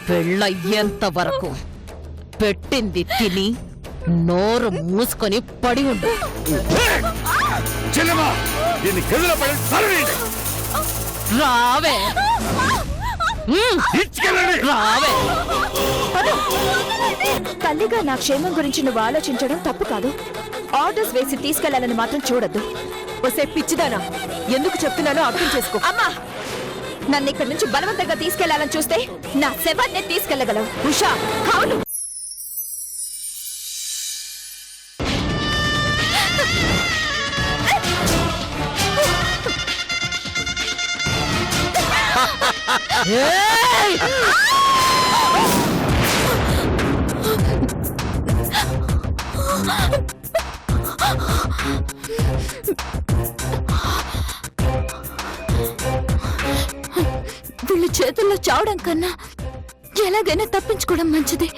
పెళ్ళయ్యేంత వరకు పెట్టింది తిని నోరు మూసుకొని పడి ఉండు. రావే రావే. తల్లిగా నా క్షేమం గురించి నువ్వు ఆలోచించడం తప్పు కాదు. ఆర్డర్స్ వేసి తీసుకెళ్లాలని మాత్రం చూడొద్దు. ఒసే పిచ్చిదానా, ఎందుకు చెప్తున్నానో అర్థం చేసుకో. అమ్మా, నన్ను ఇక్కడి నుంచి బలవంతంగా తీసుకెళ్లాలని చూస్తే నా శవాన్ని తీసుకెళ్లగలవు. ఉషా, అవును. ఏయ్! వీళ్ళ చేతుల్లో చావడం కన్నా ఎలాగైనా తప్పించుకోవడం మంచిది.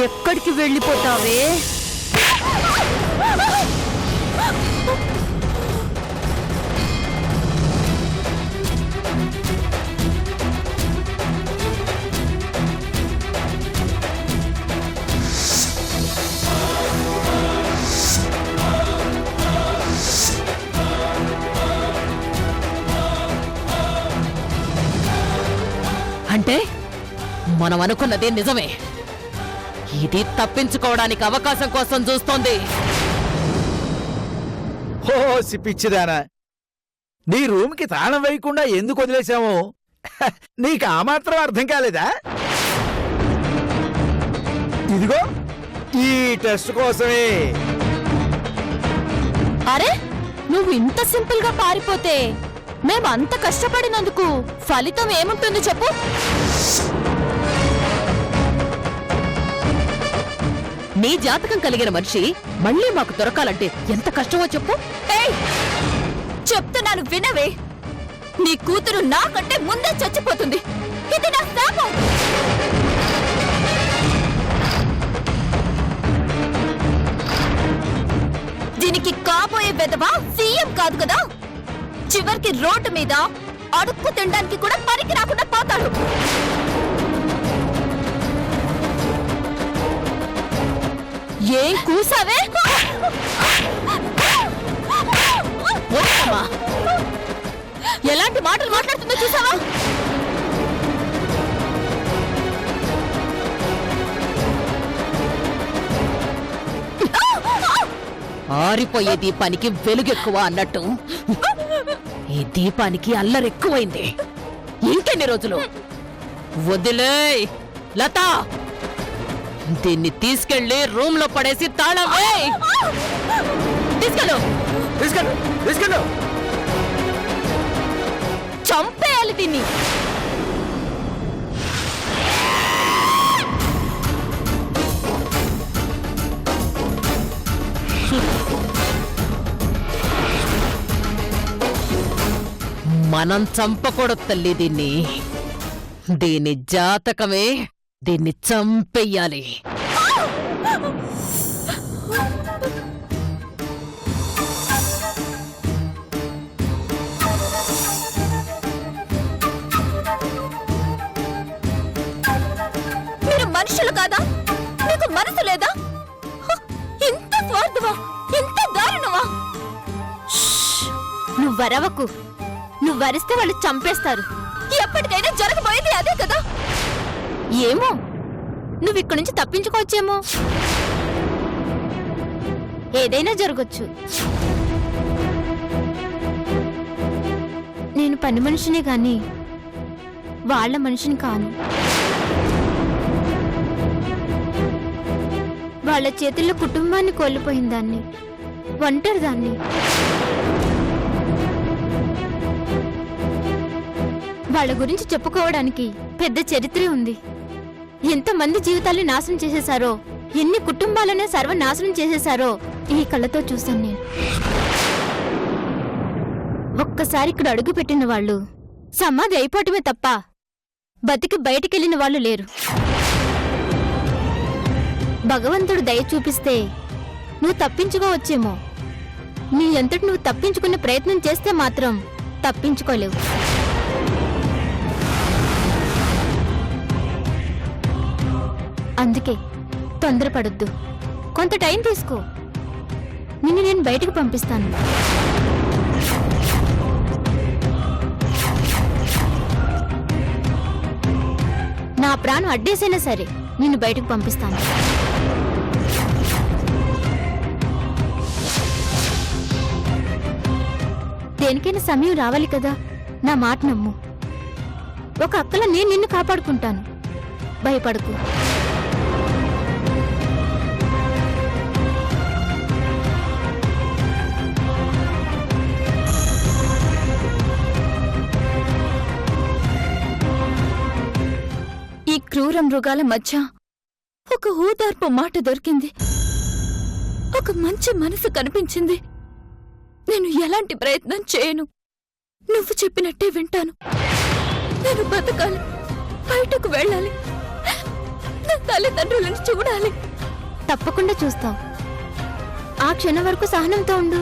ఎక్కడికి వెళ్ళిపోతావే? అంటే మనం అనుకున్నది నిజమే. ఇది తప్పించుకోవడానికి అవకాశం కోసం చూస్తోంది. హోసి పిచ్చిదానా, నీ రూమ్కి తాళం వేయకుండా ఎందుకు వదిలేశాము? నీకు ఆ మాత్రం అర్థం కాలేదా? ఇదిగో ఈ టెస్ట్ కోసమే. అరే, నువ్వు ఇంత సింపుల్ గా పారిపోతే మేమంత కష్టపడినందుకు ఫలితం ఏముంటుంది చెప్పు? నీ జాతకం కలిగిన మనిషి మళ్ళీ మాకు దొరకాలంటే ఎంత కష్టమో చెప్పు. చెప్తున్నాను వినవే. నీ కూతురు నాకంటే ముందే చచ్చిపోతుంది. ఇది నా శాపం. దీనికి కాబోయే వెధవ సీఎం కాదు కదా, చివరికి రోడ్డు మీద అడుక్కు తినడానికి కూడా పనికి రాకుండా పోతాడు. ఏం కూసావే? ఎలాంటి మాటలు మాట్లాడుతుందో చూసావా? ఆరిపోయే దీపానికి వెలుగెక్కువ అన్నట్టు ఈ దీపానికి అల్లరెక్కువైంది. ఇంకెన్ని రోజులు? వదిలేయ్ లతా, దీన్ని తీసుకెళ్లి రూమ్ లో పడేసి తాళం వేయ్. తీసుకెళ్ళు. తీసుకెళ్ళు. చంపేయాలి దీన్ని. మనం చంపకూడదు తల్లి దీన్ని. దీని జాతకమే దీన్ని చంపెయ్యాలి. మీరు మనుషులు కాదా? మీకు మనసు లేదా? ఇంత స్వార్థమా? ఇంత దారుణమా? నువ్వరవకు. నువ్వరిస్తే వాళ్ళు చంపేస్తారు. ఎప్పటికైనా జరగబోయేది అదే కదా. ఏమో, నువ్విక్కడి నుంచి తప్పించుకోవచ్చేమో. ఏదైనా జరగచ్చు. నేను పని మనిషినే గాని వాళ్ళ మనిషిని కాను. వాళ్ళ చేతుల్లో కుటుంబాన్ని కోల్పోయిందాన్ని, ఒంటరిదాన్ని. వాళ్ళ గురించి చెప్పుకోవడానికి పెద్ద చరిత్రే ఉంది. ఎంతమంది జీవితాల్ని నాశనం చేసేశారో, ఎన్ని కుటుంబాలనే సర్వనాశనం చేసేశారో ఈ కళ్ళతో చూశాను నేను. ఒక్కసారి ఇక్కడ అడుగు పెట్టిన వాళ్ళు సమాధి అయిపోవటమే తప్ప బతికి బయటికెళ్లిన వాళ్ళు లేరు. భగవంతుడు దయ చూపిస్తే నువ్వు తప్పించుకోవచ్చేమో. నీ అంతటి నువ్వు తప్పించుకునే ప్రయత్నం చేస్తే మాత్రం తప్పించుకోలేవు. అందుకే తొందరపడొద్దు. కొంత టైం తీసుకో. నిన్ను నేను బయటకు పంపిస్తాను. నా ప్రాణం అడ్డేసైనా సరే నిన్ను బయటకు పంపిస్తాను. దేనికైనా సమయం రావాలి కదా. నా మాట నమ్ము. ఒక అక్కలా నేను నిన్ను కాపాడుకుంటాను. భయపడకు. ఈ క్రూర మృగాల మధ్య ఒక ఓదార్పు మాట దొరికింది. ఒక మంచి మనసు కనిపించింది. నేను ఎలాంటి ప్రయత్నం చేయను. నువ్వు చెప్పినట్టే వింటాను. నేను బతకాలి, బయటకు వెళ్ళాలి, నా తల్లిదండ్రులను చూడాలి. తప్పకుండా చూస్తావు. ఆ క్షణం వరకు సహనంతో ఉండు,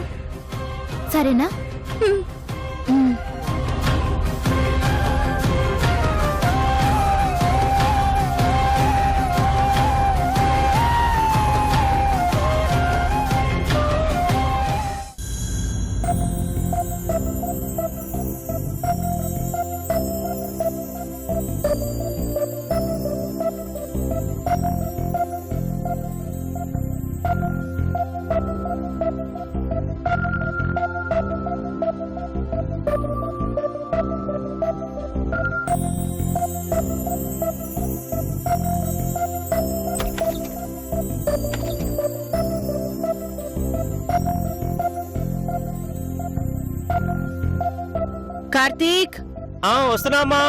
సరేనా? కార్తీక్, వస్తున్నామా.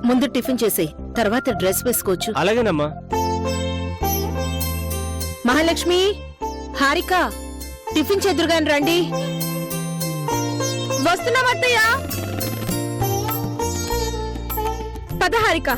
ముందు టిఫిన్ చేసేయ్, తర్వాత డ్రెస్ వేసుకోవచ్చు. అలాగేనమ్మా. మహాలక్ష్మి, హారిక, టిఫిన్ చెదురుగాని రండి. వస్తున్నామత్తయ్యా. పద హారిక.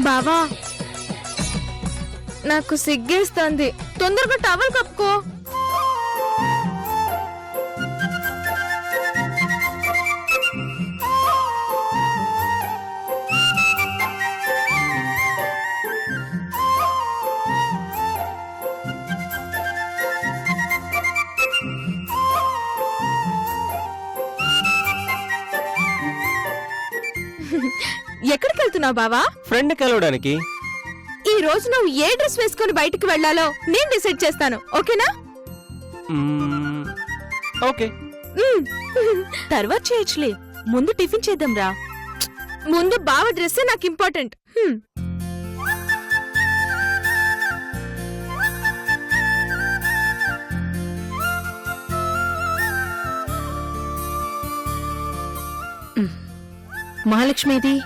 బావా, నాకు సిగ్గేస్తుంది. తొందరగా టవల్ కప్పుకో. వస్తున్నావు బావా? ఫ్రెండ్ కలవడానికి. ఈ రోజు నువ్వు ఏ డ్రెస్ వేసుకుని బయటికి వెళ్ళాలో నేను డిసైడ్ చేస్తాను, ఓకేనా? ఓకే. తర్వాత చేయొచ్చులే, ముందు టిఫిన్ చేద్దాం రా. ముందు బావ డ్రెస్సే నాకు ఇంపార్టెంట్. మహాలక్ష్మిది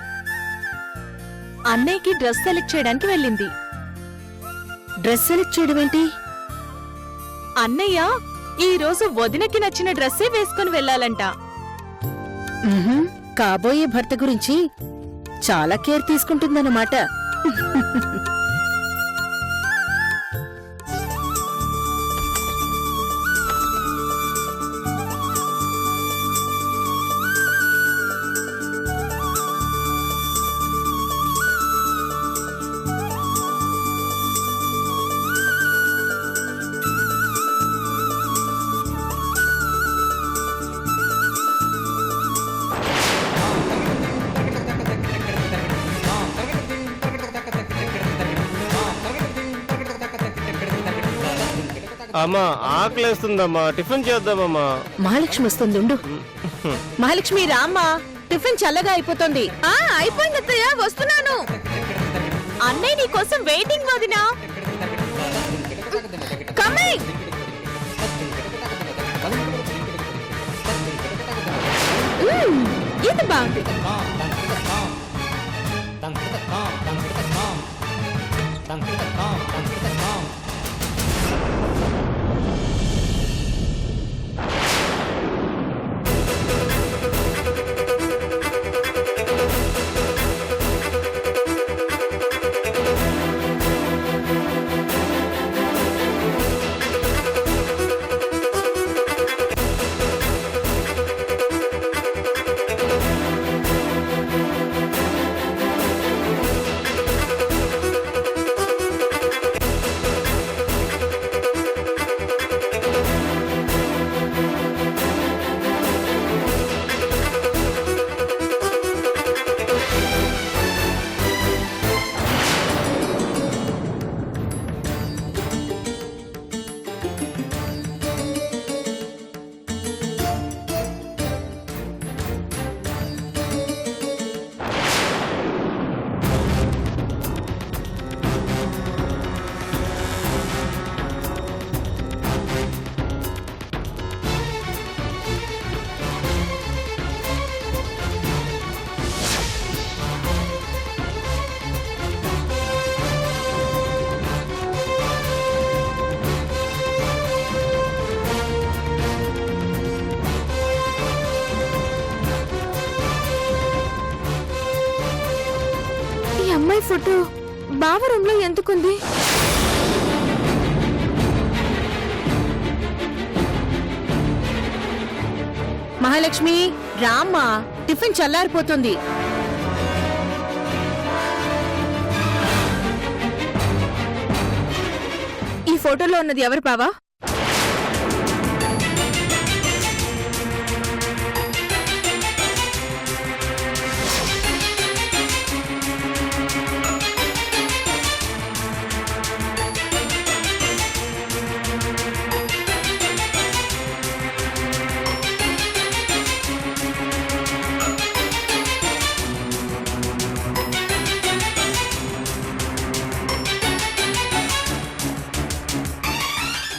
అన్నయ్యకి డ్రెస్ సెలెక్ట్ చేయడానికి వెళ్ళింది. డ్రెస్ సెలెక్ట్ చేయడం ఏంటి? అన్నయ్య ఈ రోజు వదినకి నచ్చిన డ్రెస్సే వేసుకుని వెళ్ళాలంట. కాబోయే భర్త గురించి చాలా కేర్ తీసుకుంటుందన్నమాట. అమ్మా ఆకలేస్తుందమ్మా, టిఫిన్ చేద్దామమ్మా. మహాలక్ష్మి వస్తుంది ఉండు. మహాలక్ష్మి రామ్మా, టిఫిన్ చల్లగా అయిపోతుంది. అయిపోయింది అత్తయ్య, వస్తున్నాను. అన్నయ్య నీ కోసం వెయిటింగ్ వదినా. కమింగ్. ఇది బాగుంది. అమ్మాయి ఫోటో బావ రూమ్ లో ఎందుకుంది? మహాలక్ష్మి రామ్మా, టిఫిన్ చల్లారిపోతుంది. ఈ ఫోటోలో ఉన్నది ఎవరు బావా?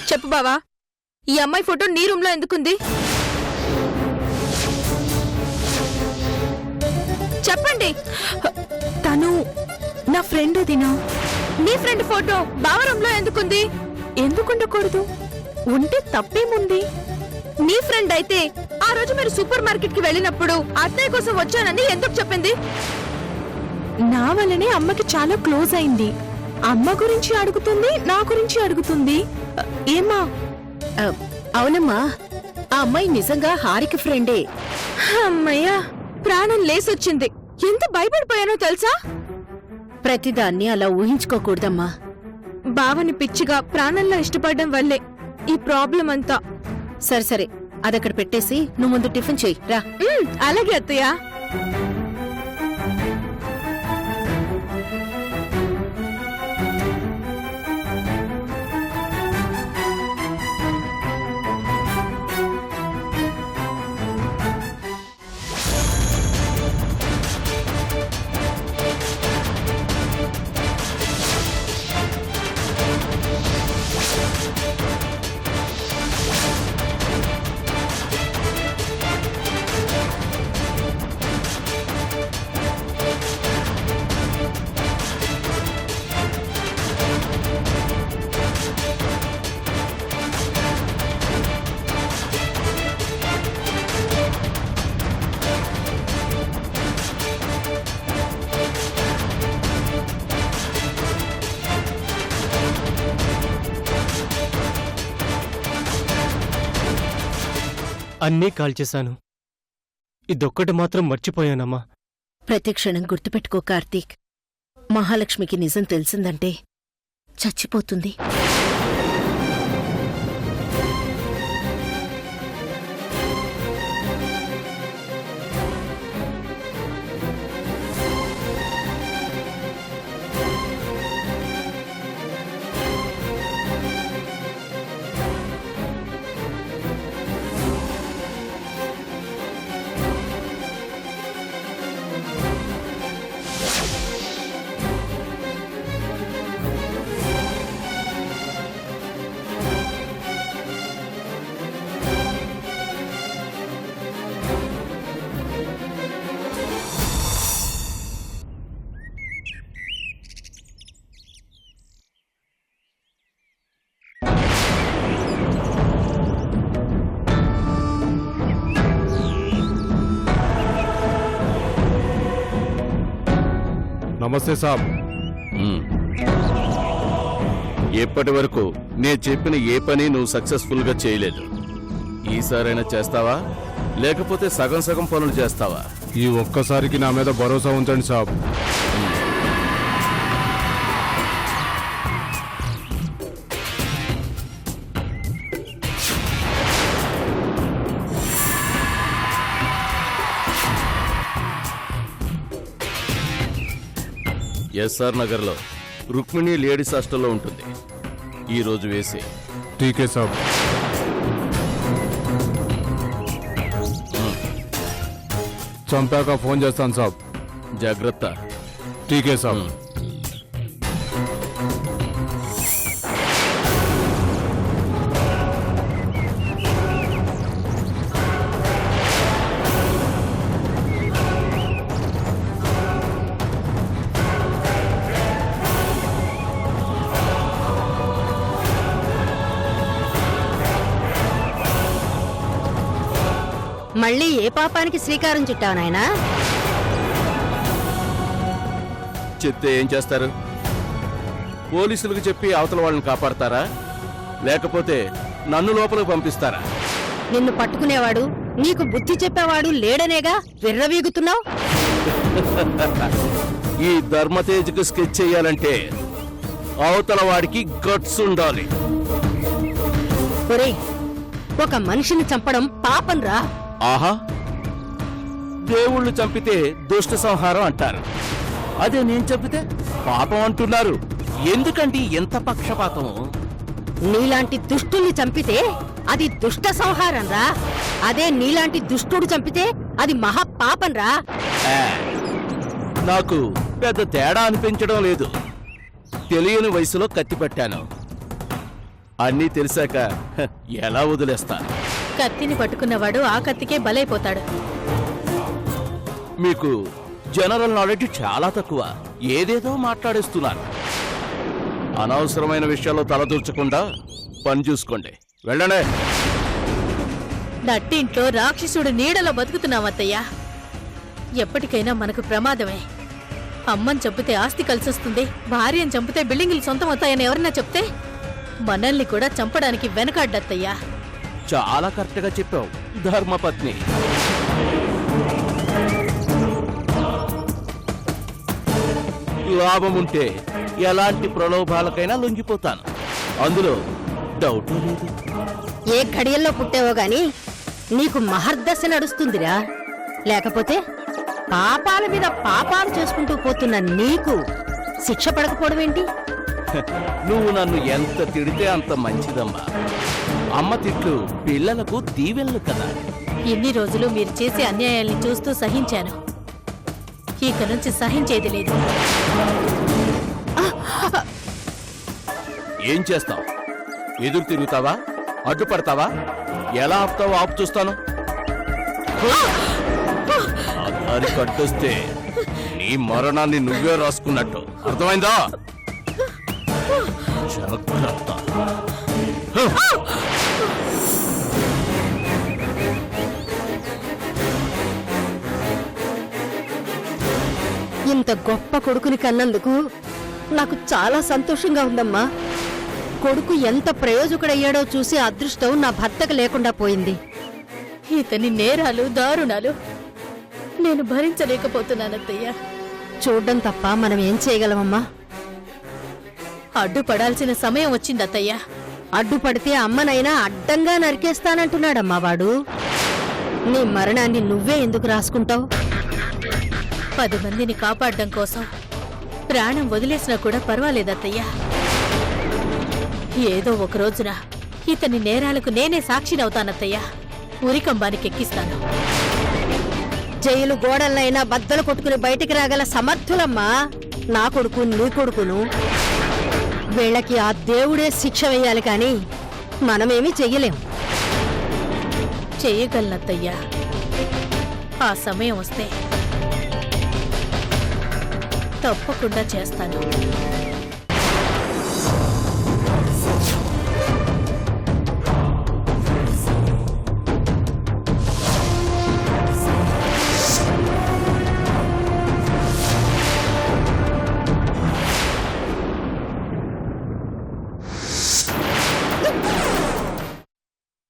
చెప్పు బావా, ఈ అమ్మాయి ఫోటో నీ రూమ్ లో ఎందుకుంది? చెప్పండి. తను నా ఫ్రెండ్ దినా. నీ ఫ్రెండ్ ఫోటో బావ రూమ్ లో ఎందుకుంది? ఎందుకుండకూడదు, ఉంటే తప్పేముంది? నీ ఫ్రెండ్ అయితే ఆ రోజు మీరు సూపర్ మార్కెట్ కి వెళ్ళినప్పుడు అత్తయ్య కోసం వచ్చానని ఎందుకు చెప్పింది? నా వల్లనే అమ్మకి చాలా క్లోజ్ అయింది. అమ్మ గురించి అడుగుతుంది, నా గురించి అడుగుతుంది. ఏమా? అవునమ్మా, ఆ అమ్మాయి నిజంగా హారిక ఫ్రెండే. అమ్మయ్యా, ప్రాణం లేసొచ్చింది. ఎంత భయపడిపోయానో తెలుసా? ప్రతిదాన్ని అలా ఊహించుకోకూడదమ్మా. బావని పిచ్చిగా ప్రాణంలో ఇష్టపడడం వల్లే ఈ ప్రాబ్లం అంతా. సరే సరే, అదక్కడ పెట్టేసి నువ్వు ముందు టిఫిన్ చెయ్యి రా. అలాగే అత్తయ్య. అన్నీ కాల్చేశాను. ఇదొక్కటి మాత్రం మర్చిపోయానమ్మా. ప్రతి క్షణం గుర్తుపెట్టుకో కార్తీక్, మహాలక్ష్మికి నిజం తెలిసిందంటే చచ్చిపోతుంది. నమస్తే సాబ్. ఎప్పటి వరకు నేను చెప్పిన ఏ పని నువ్వు సక్సెస్ఫుల్ గా చేయలేదు. ఈసారైనా చేస్తావా, లేకపోతే సగం సగం పనులు చేస్తావా? ఈ ఒక్కసారికి నా మీద భరోసా ఉంచండి సాబ్. ఎస్ఆర్ నగర్ లో రుక్మిణి లేడీస్ హాస్టల్లో ఉంటుంది. ఈ రోజు వేసి ఠీకే సాబ్. చంపాక ఫోన్ చేస్తాను సాబ్. జాగ్రత్త. ఠీకే సాబ్. మళ్ళీ ఏ పాపానికి శ్రీకారం చుట్టావు నాయనా? చెప్తే ఏం చేస్తారు? పోలీసులకు చెప్పి అవతల వాళ్ళని కాపాడతారా, లేకపోతే నన్ను లోపలికి పంపిస్తారా? నిన్ను పట్టుకునేవాడు, నీకు బుద్ధి చెప్పేవాడు లేడనేగా విర్రవీగుతున్నావు. ఈ ధర్మతేజ్కు స్కెచ్ చేయాలంటే అవతల వాడికి గట్స్ ఉండాలి. ఒరేయ్, ఒక మనిషిని చంపడం పాపం రా. ఆహా, దేవుళ్ళు చంపితే దుష్ట సంహారం అంటారు, అదే నేను చంపితే పాపం అంటున్నారు. ఎందుకండి ఎంత పక్షపాతం? నీలాంటి దుష్టుల్ని చంపితే అది దుష్ట సంహారం రా, అదే నీలాంటి దుష్టుడు చంపితే అది మహాపాపం రా. నాకు పెద్ద తేడా అనిపించడం లేదు. తెలియని వయసులో కత్తి పట్టాను, అన్నీ తెలిసాక ఎలా వదిలేస్తాను? కత్తిని పట్టుకున్నవాడు ఆ కత్తికే బలైపోతాడు. మీకు జనరల్ నాలెడ్జ్ చాలా తక్కువ. ఏదేదో మాట్లాడేస్తున్నారు. అనవసరమైన విషయాల్లో తలదూర్చకుండా పని చూసుకోండి. వెళ్ళండి. నట్టింట్లో రాక్షసుడు నీడలో బతుకుతున్నామత్తయ్యా. ఎప్పటికైనా మనకు ప్రమాదమే. అమ్మని చంపితే ఆస్తి కలిసొస్తుంది, భార్యను చంపితే బిల్డింగులు సొంతం అవుతాయని ఎవరన్నా చెప్తే మనల్ని కూడా చంపడానికి వెనకాడ్డత్తయ్యా. చాలా కరెక్ట్ గా చెప్పావు ధర్మపత్ని. లాభం ఉంటే ఎలాంటి ప్రలోభాలకైనా లొంగిపోతాను, అందులో డౌట్ లేదు. ఏ ఘడియల్లో పుట్టావో గాని నీకు మహర్దశ నడుస్తుందిరా. లేకపోతే పాపాల మీద పాపాలు చేసుకుంటూ పోతున్న నీకు శిక్ష పడకపోవడం ఏంటి? నువ్వు నన్ను ఎంత తిడితే అంత మంచిదమ్మా. అమ్మ తిట్లు పిల్లలకు దీవెనలు కదా. ఇన్ని రోజులు మీరు చేసే అన్యాయాల్ని చూస్తూ సహించాను, ఇక నుంచి సహించేది లేదు. ఏం చేస్తావు? ఎదురు తిరుగుతావా, అడ్డుపడతావా? ఎలా ఆపుతావో ఆపు చూస్తాను. ఆ దారి కట్టొస్తే నీ మరణాన్ని నువ్వే రాసుకున్నట్టు, అర్థమైందా? జాగ్రత్త. ఇంత గొప్ప కొడుకుని కన్నందుకు నాకు చాలా సంతోషంగా ఉందమ్మా. కొడుకు ఎంత ప్రయోజకుడయ్యాడో చూసి అదృష్టం నా భర్తకు లేకుండా పోయింది. ఇతని నేరాలు దారుణాలు నేను భరించలేకపోతున్నానత్తయ్య. చూడ్డం తప్ప మనం ఏం చేయగలమమ్మా? అడ్డుపడాల్సిన సమయం వచ్చిందత్తయ్య. అడ్డుపడితే అమ్మనైనా అడ్డంగా నరికేస్తానంటున్నాడమ్మా వాడు. నీ మరణాన్ని నువ్వే ఎందుకు రాసుకుంటావు? 10 మందిని కాపాడడం కోసం ప్రాణం వదిలేసినా కూడా పర్వాలేదత్తయ్య. ఏదో ఒక రోజున ఇతని నేరాలకు నేనే సాక్షినవుతానత్తయ్య. ఉరికంబానికి ఎక్కిస్తాను. జైలు గోడలనైనా బద్దలు కొట్టుకుని బయటికి రాగల సమర్థులమ్మా నా కొడుకు, నీ కొడుకును. వీళ్ళకి ఆ దేవుడే శిక్ష వేయాలి కాని మనమేమీ చెయ్యలేం. చెయ్యగలనత్తయ్య. ఆ సమయం వస్తే తప్పకుండా చేస్తాను.